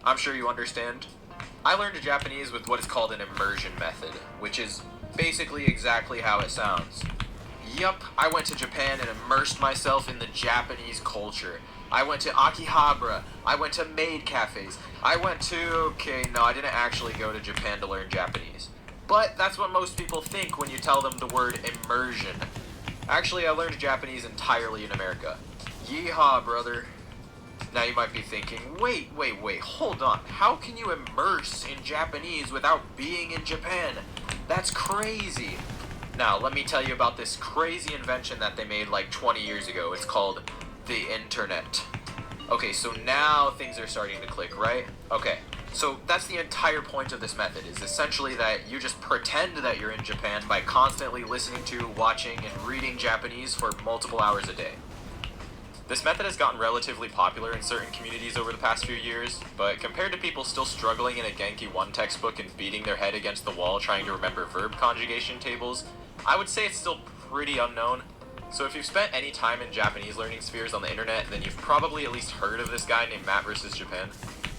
I'm sure you understand. I learned Japanese with what is called an immersion method, which is basically exactly how it sounds. Yup, I went to Japan and immersed myself in the Japanese culture. I went to Akihabara, I went to maid cafes, I didn't actually go to Japan to learn Japanese. But that's what most people think when you tell them the word immersion. Actually, I learned Japanese entirely in America. Yeehaw, brother. Now you might be thinking, wait, hold on. How can you immerse in Japanese without being in Japan? That's crazy. Now, let me tell you about this crazy invention that they made like 20 years ago. It's called the internet. Okay, so now things are starting to click, right? Okay, so that's the entire point of this method, is essentially that you just pretend that you're in Japan by constantly listening to, watching, and reading Japanese for multiple hours a day. This method has gotten relatively popular in certain communities over the past few years, but compared to people still struggling in a Genki 1 textbook and beating their head against the wall trying to remember verb conjugation tables, I would say it's still pretty unknown. So if you've spent any time in Japanese learning spheres on the internet, then you've probably at least heard of this guy named Matt vs. Japan.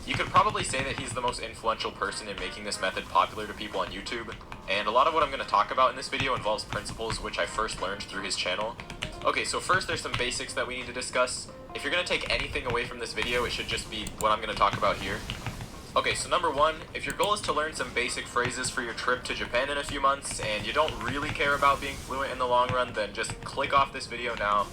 You could probably say that he's the most influential person in making this method popular to people on YouTube, and a lot of what I'm going to talk about in this video involves principles which I first learned through his channel. Okay, so first there's some basics that we need to discuss. If you're going to take anything away from this video, it should just be what I'm going to talk about here. Okay, so number one, if your goal is to learn some basic phrases for your trip to Japan in a few months, and you don't really care about being fluent in the long run, then just click off this video now.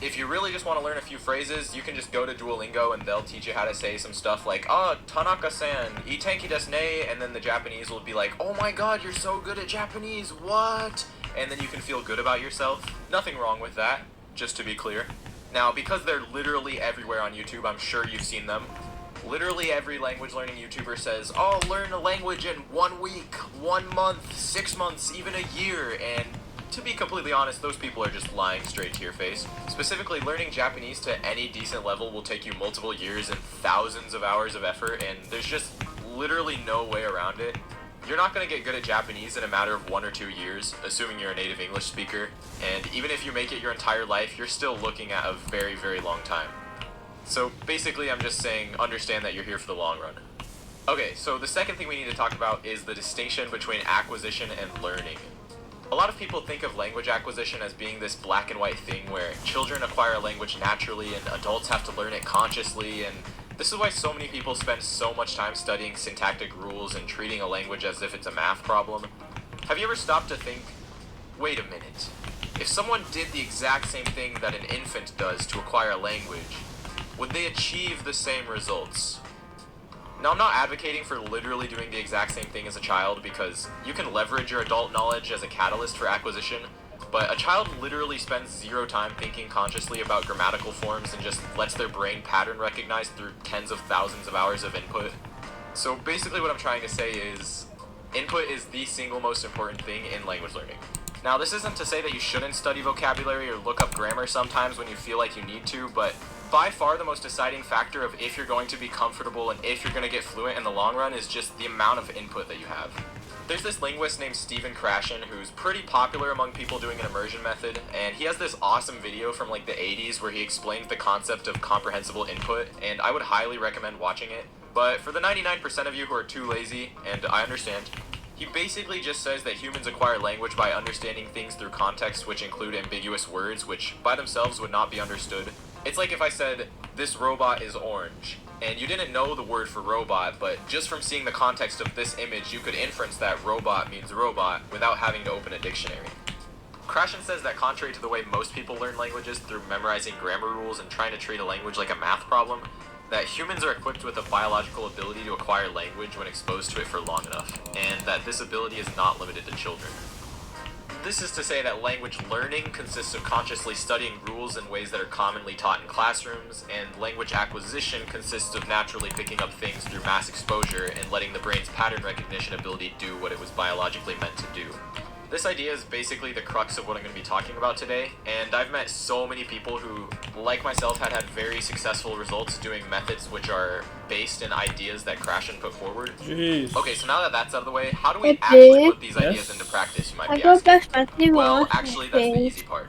If you really just want to learn a few phrases, you can just go to Duolingo and they'll teach you how to say some stuff like, Tanaka-san, ii tenki desu ne, and then the Japanese will be like, oh my god, you're so good at Japanese, what? And then you can feel good about yourself. Nothing wrong with that, just to be clear. Now, because they're literally everywhere on YouTube, I'm sure you've seen them. Literally every language learning YouTuber says, oh, learn a language in 1 week, 1 month, 6 months, even a year, and to be completely honest, those people are just lying straight to your face. Specifically, learning Japanese to any decent level will take you multiple years and thousands of hours of effort, and there's just literally no way around it. You're not going to get good at Japanese in a matter of 1 or 2 years, assuming you're a native English speaker, and even if you make it your entire life, you're still looking at a very, very long time. So basically, I'm just saying, understand that you're here for the long run. Okay, so the second thing we need to talk about is the distinction between acquisition and learning. A lot of people think of language acquisition as being this black and white thing where children acquire a language naturally and adults have to learn it consciously, and this is why so many people spend so much time studying syntactic rules and treating a language as if it's a math problem. Have you ever stopped to think, wait a minute, if someone did the exact same thing that an infant does to acquire a language, would they achieve the same results? Now, I'm not advocating for literally doing the exact same thing as a child because you can leverage your adult knowledge as a catalyst for acquisition, but a child literally spends 0 time thinking consciously about grammatical forms and just lets their brain pattern recognize through tens of thousands of hours of input. So basically what I'm trying to say is, input is the single most important thing in language learning. Now, this isn't to say that you shouldn't study vocabulary or look up grammar sometimes when you feel like you need to, but by far the most deciding factor of if you're going to be comfortable and if you're going to get fluent in the long run is just the amount of input that you have. There's this linguist named Stephen Krashen who's pretty popular among people doing an immersion method, and he has this awesome video from like the 80s where he explains the concept of comprehensible input, and I would highly recommend watching it. But for the 99% of you who are too lazy, and I understand, he basically just says that humans acquire language by understanding things through contexts which include ambiguous words which by themselves would not be understood. It's like if I said, this robot is orange, and you didn't know the word for robot, but just from seeing the context of this image, you could inference that robot means robot without having to open a dictionary. Krashen says that contrary to the way most people learn languages through memorizing grammar rules and trying to treat a language like a math problem, that humans are equipped with a biological ability to acquire language when exposed to it for long enough, and that this ability is not limited to children. This is to say that language learning consists of consciously studying rules in ways that are commonly taught in classrooms, and language acquisition consists of naturally picking up things through mass exposure and letting the brain's pattern recognition ability do what it was biologically meant to do. This idea is basically the crux of what I'm going to be talking about today, and I've met so many people who, like myself, had very successful results doing methods which are based in ideas that Krashen put forward. Jeez. Okay, so now that that's out of the way, how do we actually put these ideas into practice, you might be asking? Well, actually, that's the easy part.